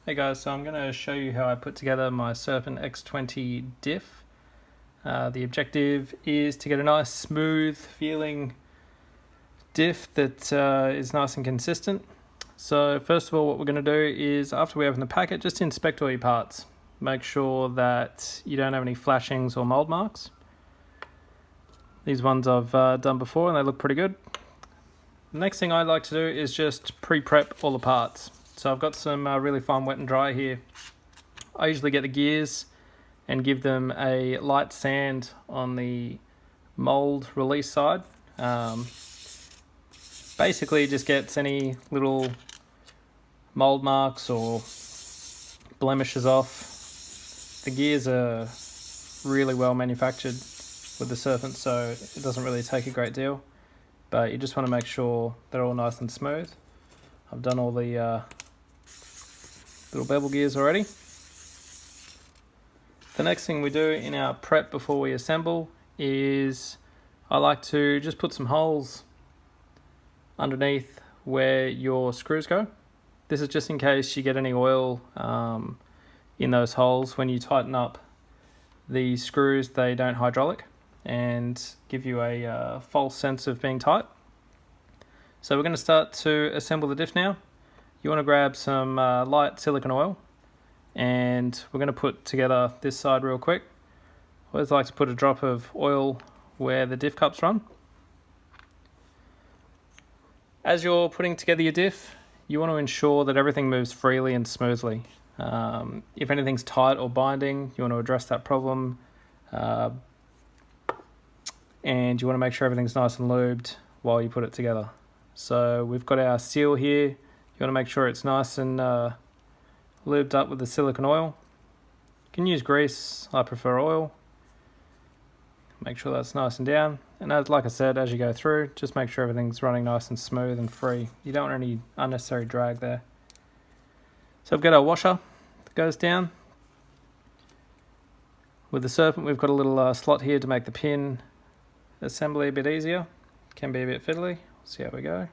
Hey guys, so I'm going to show you how I put together my Serpent X20 Diff. The objective is to get a nice smooth feeling diff that is nice and consistent. So first of all, what we're going to do is, after we open the packet, just inspect all your parts. Make sure that you don't have any flashings or mold marks. These ones I've done before and they look pretty good. The next thing I'd like to do is just pre-prep all the parts. So I've got some really fine wet and dry here. I usually get the gears and give them a light sand on the mold release side. Basically it just gets any little mold marks or blemishes off. The gears are really well manufactured with the Serpent, so it doesn't really take a great deal, but you just want to make sure they're all nice and smooth. I've done all the little bevel gears already. The next thing we do in our prep before we assemble is I like to just put some holes underneath where your screws go. This is just in case you get any oil in those holes. When you tighten up the screws, they don't hydraulic and give you a false sense of being tight. So we're going to start to assemble the diff now. You want to grab some light silicone oil, and we're going to put together this side real quick. I always like to put a drop of oil where the diff cups run. As you're putting together your diff, you want to ensure that everything moves freely and smoothly. If anything's tight or binding, you want to address that problem, and you want to make sure everything's nice and lubed while you put it together. So we've got our seal here. You want to make sure it's nice and lubed up with the silicone oil. You can use grease, I prefer oil. Make sure that's nice and down. And like I said, as you go through, just make sure everything's running nice and smooth and free. You don't want any unnecessary drag there. So I've got our washer that goes down. With the Serpent, we've got a little slot here to make the pin assembly a bit easier. Can be a bit fiddly. See how we go.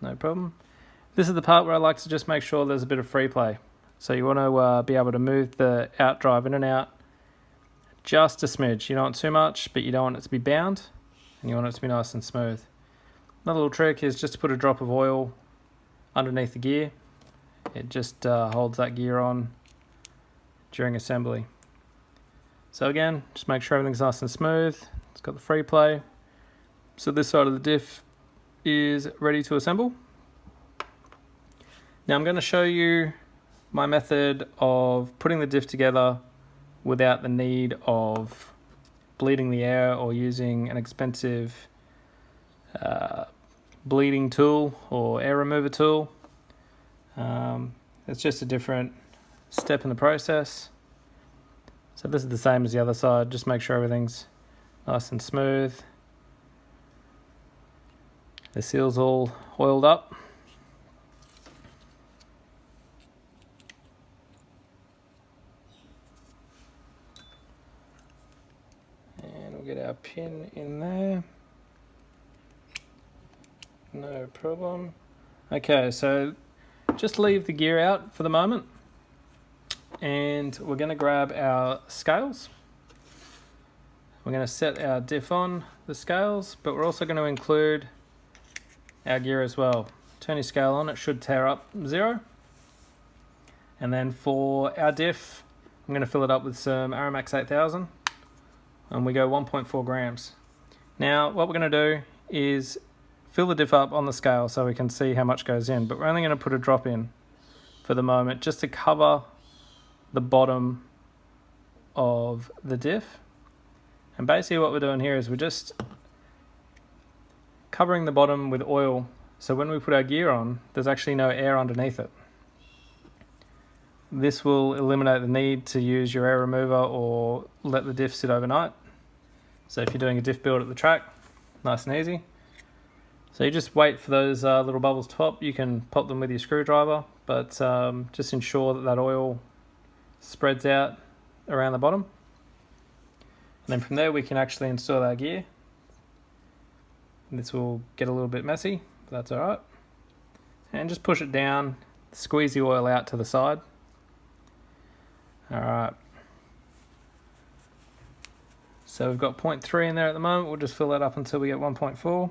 No problem. This is the part where I like to just make sure there's a bit of free play. So you want to be able to move the out drive in and out just a smidge. You don't want too much, but you don't want it to be bound, and you want it to be nice and smooth. Another little trick is just to put a drop of oil underneath the gear. It just holds that gear on during assembly. So again, just make sure everything's nice and smooth. It's got the free play. So this side of the diff is ready to assemble. Now I'm going to show you my method of putting the diff together without the need of bleeding the air or using an expensive bleeding tool or air remover tool. It's just a different step in the process. So this is the same as the other side. Just make sure everything's nice and smooth. The seal's all oiled up. And we'll get our pin in there. No problem. Okay, so just leave the gear out for the moment. And we're going to grab our scales. We're going to set our diff on the scales, but we're also going to include our gear as well. Turn your scale on, it should tear up 0. And then for our diff, I'm going to fill it up with some Aramax 8000, and we go 1.4 grams. Now what we're going to do is fill the diff up on the scale so we can see how much goes in, but we're only going to put a drop in for the moment just to cover the bottom of the diff. And basically what we're doing here is we're just covering the bottom with oil, so when we put our gear on, there's actually no air underneath it. This will eliminate the need to use your air remover or let the diff sit overnight. So if you're doing a diff build at the track, nice and easy. So you just wait for those little bubbles to pop. You can pop them with your screwdriver, but just ensure that oil spreads out around the bottom. And then from there we can actually install our gear. This will get a little bit messy, but that's alright. And just push it down squeeze the oil out to the side. Alright. So we've got 0.3 in there at the moment. We'll just fill that up until we get 1.4.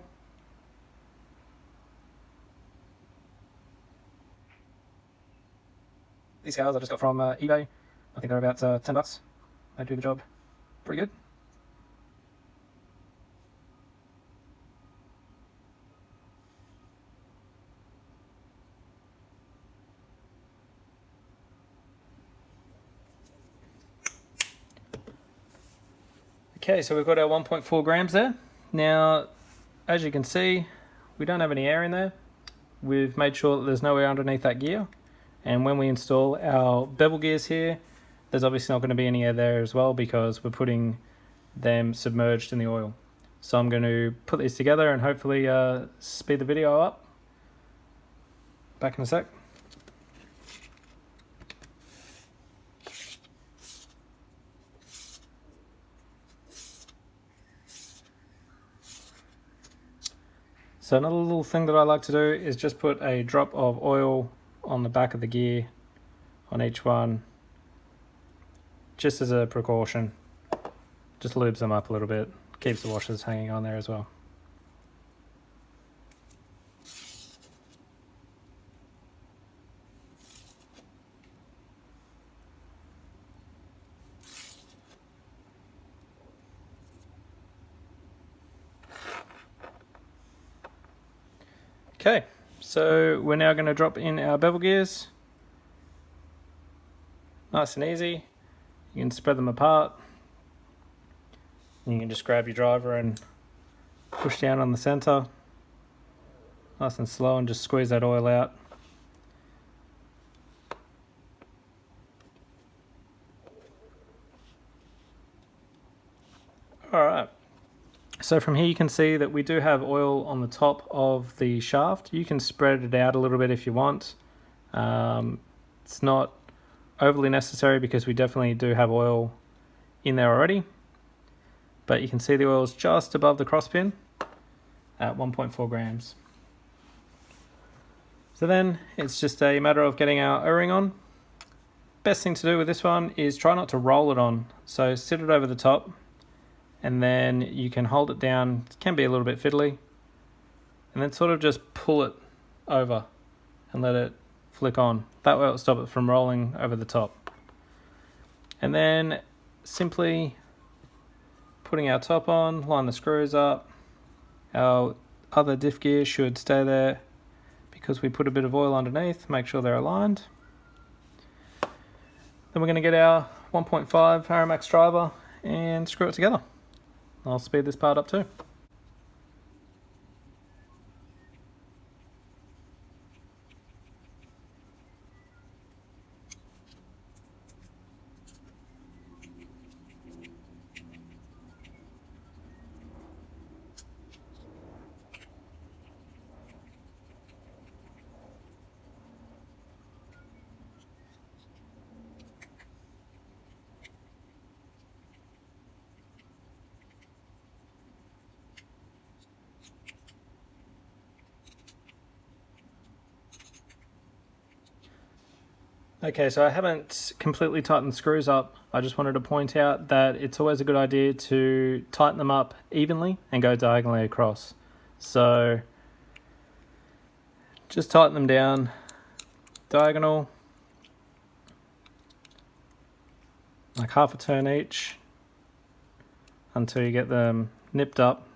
These scales I just got from eBay. I think they're about $10. They do the job pretty good. Okay, so we've got our 1.4 grams there. Now, as you can see, we don't have any air in there. We've made sure that there's no air underneath that gear. And when we install our bevel gears here, there's obviously not going to be any air there as well because we're putting them submerged in the oil. So I'm going to put these together and hopefully speed the video up. Back in a sec. So another little thing that I like to do is just put a drop of oil on the back of the gear on each one, just as a precaution. Just lubes them up a little bit, keeps the washers hanging on there as well. Okay, so we're now going to drop in our bevel gears. Nice and easy. You can spread them apart. You can just grab your driver and push down on the center. Nice and slow, and just squeeze that oil out. Alright. So from here you can see that we do have oil on the top of the shaft. You can spread it out a little bit if you want. It's not overly necessary because we definitely do have oil in there already. But you can see the oil is just above the crosspin at 1.4 grams. So then it's just a matter of getting our O-ring on. Best thing to do with this one is try not to roll it on. So sit it over the top, and then you can hold it down. It can be a little bit fiddly, and then sort of just pull it over and let it flick on. That way it'll stop it from rolling over the top. And then simply putting our top on, line the screws up. Our other diff gear should stay there because we put a bit of oil underneath. Make sure they're aligned. Then we're going to get our 1.5 Aramex driver and screw it together. I'll speed this part up too. Okay, so I haven't completely tightened the screws up. I just wanted to point out that it's always a good idea to tighten them up evenly and go diagonally across. So just tighten them down diagonal, like half a turn each, until you get them nipped up.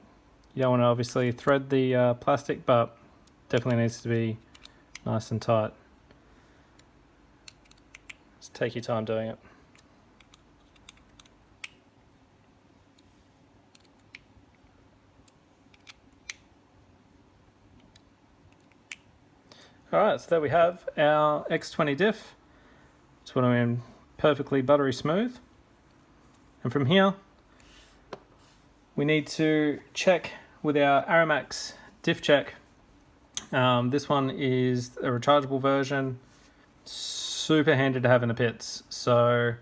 You don't want to obviously thread the plastic, but definitely needs to be nice and tight. Just take your time doing it. Alright, so there we have our X20 diff. It's put them in perfectly buttery smooth. And from here, we need to check with our Aramex diff check. This one is a rechargeable version. Super handy to have in the pits. So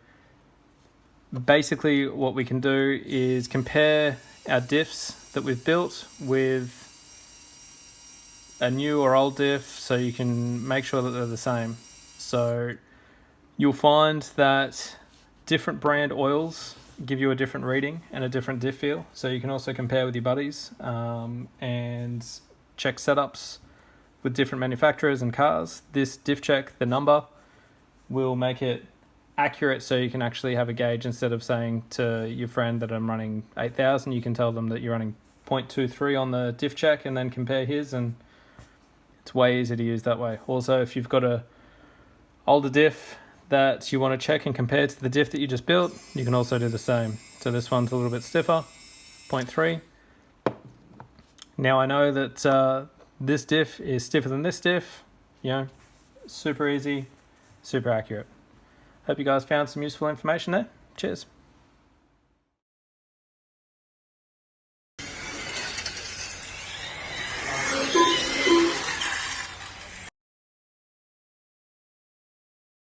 basically what we can do is compare our diffs that we've built with a new or old diff, so you can make sure that they're the same. So you'll find that different brand oils give you a different reading and a different diff feel. So you can also compare with your buddies and check setups with different manufacturers and cars. This diff check, the number, will make it accurate, so you can actually have a gauge. Instead of saying to your friend that I'm running 8,000, you can tell them that you're running 0.23 on the diff check and then compare his, and it's way easier to use that way. Also, if you've got a older diff that you want to check and compare to the diff that you just built, you can also do the same. So this one's a little bit stiffer, 0.3. Now I know that this diff is stiffer than this diff. You know, super easy, super accurate. Hope you guys found some useful information there. Cheers.